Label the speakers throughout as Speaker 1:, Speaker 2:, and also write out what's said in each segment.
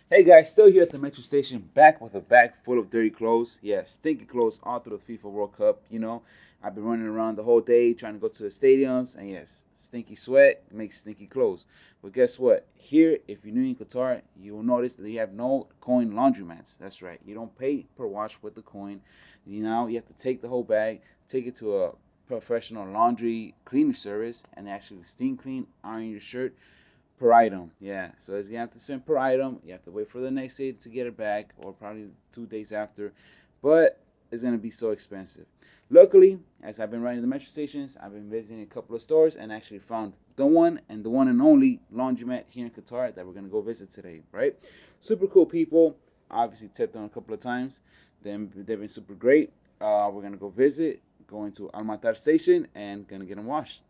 Speaker 1: Hey guys, still here at the Metro Station, back with a bag full of dirty clothes. Yeah, stinky clothes all through the FIFA World Cup. I've been running around the whole day trying to go to the stadiums, and yes, stinky sweat makes stinky clothes. But guess what? Here, if you're new in Qatar, you will notice that you have no coin laundromats. That's right, you don't pay per wash with the coin. You have to take the whole bag, take it to a professional laundry cleaning service, and actually steam clean, iron your shirt per item. Yeah, so as you have to spend per item, you have to wait for the next day to get it back, or probably 2 days after. But it's gonna be so expensive. Luckily, as I've been running the metro stations, I've been visiting a couple of stores and actually found the one and only laundromat here in Qatar that we're gonna go visit today. Right? Super cool people. Obviously tipped them a couple of times. They've been super great. We're gonna go visit, going to Matar Station, and gonna get them washed.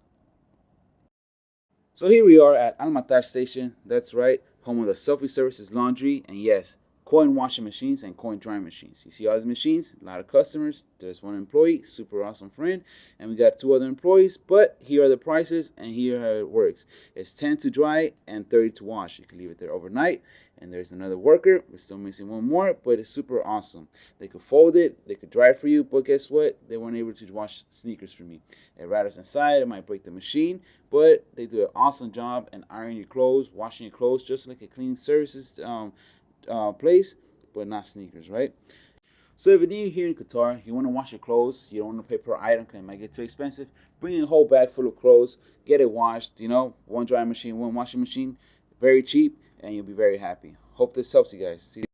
Speaker 1: So here we are at Al Matar Station. That's right, home of the Selfie Services Laundry, and yes, coin washing machines and coin drying machines. You see all these machines, a lot of customers. There's one employee, super awesome friend, and we got two other employees. But here are the prices, and here how it works. It's 10 to dry and 30 to wash. You can leave it there overnight. And there's another worker. We're still missing one more, but it's super awesome. They could fold it, they could dry it for you, but guess what? They weren't able to wash sneakers for me. It rattles inside, it might break the machine, but they do an awesome job in ironing your clothes, washing your clothes, just like a cleaning services place, but not sneakers, right? So if you're new here in Qatar, you want to wash your clothes, you don't want to pay per item because it might get too expensive, bring in a whole bag full of clothes, get it washed, one drying machine, one washing machine, very cheap, and you'll be very happy. Hope this helps you guys. See